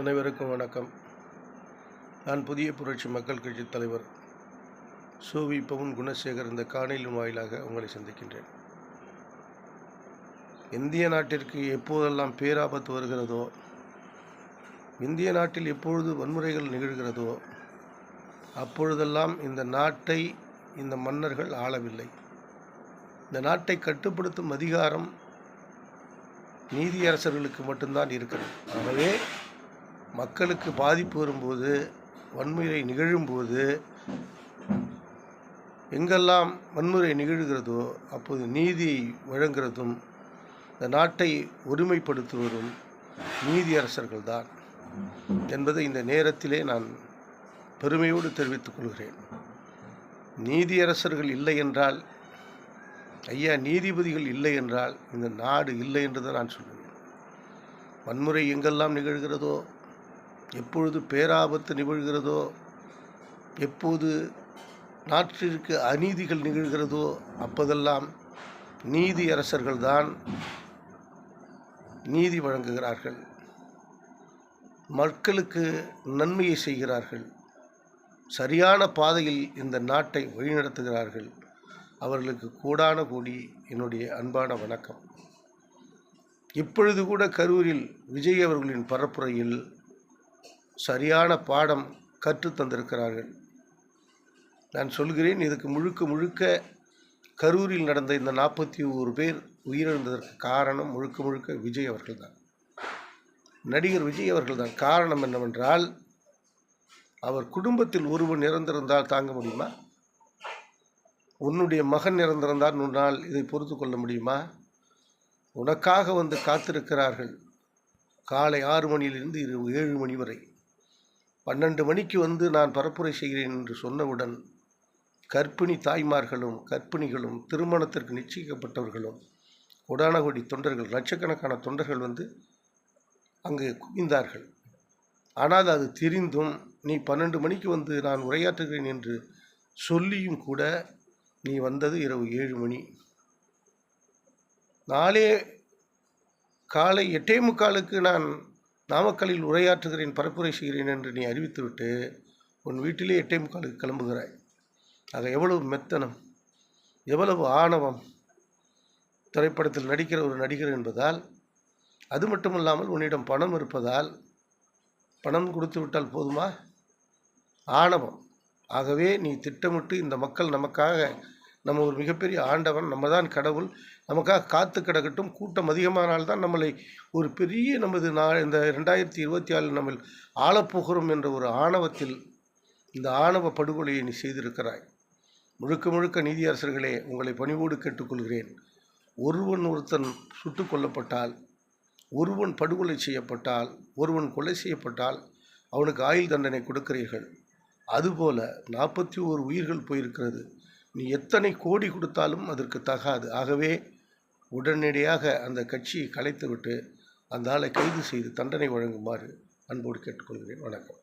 அனைவருக்கும் வணக்கம். நான் புதிய புரட்சி மக்கள் கட்சி தலைவர் சோவி பவுன் குணசேகர் இந்த காணொலி வாயிலாக உங்களை சந்திக்கின்றேன். இந்திய நாட்டிற்கு எப்போதெல்லாம் பேராபத்து வருகிறதோ, இந்திய நாட்டில் எப்பொழுது வன்முறைகள் நிகழ்கிறதோ, அப்பொழுதெல்லாம் இந்த நாட்டை இந்த மன்னர்கள் ஆளவில்லை. இந்த நாட்டை கட்டுப்படுத்தும் அதிகாரம் நீதியரசர்களுக்கு மட்டும்தான் இருக்கிறது. ஆகவே மக்களுக்கு பாதிப்பு வரும்போது, வன்முறை நிகழும்போது, எங்கெல்லாம் வன்முறை நிகழ்கிறதோ அப்போது நீதியை வழங்குவதும் இந்த நாட்டை ஒருமைப்படுத்துவதும் நீதியரசர்கள் தான் என்பதை இந்த நேரத்திலே நான் பெருமையோடு தெரிவித்துக் கொள்கிறேன். நீதியரசர்கள் இல்லை என்றால், ஐயா நீதிபதிகள் இல்லை என்றால் இந்த நாடு இல்லை என்று தான் நான் சொல்லுவேன். வன்முறை எங்கெல்லாம் நிகழ்கிறதோ, எப்பொழுது பேராபத்து நிகழ்கிறதோ, எப்போது நாட்டிற்கு அநீதிகள் நிகழ்கிறதோ அப்போதெல்லாம் நீதியரசர்கள் தான் நீதி வழங்குகிறார்கள், மக்களுக்கு நன்மையை செய்கிறார்கள், சரியான பாதையில் இந்த நாட்டை வழிநடத்துகிறார்கள். அவர்களுக்கு கோடான கோடி என்னுடைய அன்பான வணக்கம். இப்பொழுது கூட கரூரில் விஜய் அவர்களின் பரப்புரையில் சரியான பாடம் கற்றுத்தந்திருக்கிறார்கள். நான் சொல்கிறேன், இதுக்கு முழுக்க கரூரில் நடந்த இந்த 41 பேர் உயிரிழந்ததற்கு காரணம் முழுக்க விஜய் அவர்கள்தான், நடிகர் விஜய் அவர்கள்தான். காரணம் என்னவென்றால், அவர் குடும்பத்தில் ஒருவன் இறந்திருந்தால் தாங்க முடியுமா? உன்னுடைய மகன் இறந்திருந்தால் உன்னால் இதை பொறுத்து கொள்ள முடியுமா? உனக்காக வந்து காத்திருக்கிறார்கள். காலை 6 மணியிலிருந்து 7 மணி வரை 12 மணிக்கு வந்து நான் பரப்புரை செய்கிறேன் என்று சொன்னவுடன் கர்ப்பிணி தாய்மார்களும் கர்ப்பிணிகளும் திருமணத்திற்கு நிச்சயிக்கப்பட்டவர்களும் கோடான கோடி தொண்டர்கள், லட்சக்கணக்கான தொண்டர்கள் வந்து அங்கு குவிந்தார்கள். ஆனால் அது தெரிந்தும் நீ 12 மணிக்கு வந்து நான் உரையாற்றுகிறேன் என்று சொல்லியும் கூட நீ வந்தது இரவு 7 மணி. நாளே காலை 8:45 நான் நாமக்கல்லில் உரையாற்றுகிறேன், பரப்புரை செய்கிறேன் என்று நீ அறிவித்துவிட்டு உன் வீட்டிலே 8:45 கிளம்புகிறாய். ஆக எவ்வளவு மெத்தனம், எவ்வளவு ஆணவம்! திரைப்படத்தில் நடிக்கிற ஒரு நடிகர் என்பதால், அது மட்டுமல்லாமல் உன்னிடம் பணம் இருப்பதால் பணம் கொடுத்து விட்டால் போதுமா? ஆணவம். ஆகவே நீ திட்டமிட்டு இந்த மக்கள் நமக்காக, நம்ம ஒரு மிகப்பெரிய ஆண்டவன், நம்ம தான் கடவுள், நமக்காக காத்து கிடக்கட்டும், கூட்டம் அதிகமானால்தான் நம்மளை ஒரு பெரிய நமது இந்த 2024 நம்ம ஆளப்போகிறோம் என்ற ஒரு ஆணவத்தில் இந்த ஆணவ படுகொலையை நீ செய்திருக்கிறாய். முழுக்க நீதியரசர்களே, உங்களை பணிவோடு கேட்டுக்கொள்கிறேன். ஒருத்தன் சுட்டு கொல்லப்பட்டால், ஒருவன் படுகொலை செய்யப்பட்டால், ஒருவன் கொலை செய்யப்பட்டால் அவனுக்கு ஆயுள் தண்டனை கொடுக்கிறீர்கள். அதுபோல 41 உயிர்கள் போயிருக்கிறது. நீ எத்தனை கோடி கொடுத்தாலும் அதற்கு தகாது. ஆகவே உடனடியாக அந்த கட்சியை கலைத்துவிட்டு அந்த ஆளை கைது செய்து தண்டனை வழங்குமாறு அன்போடு கேட்டுக்கொள்கிறேன். வணக்கம்.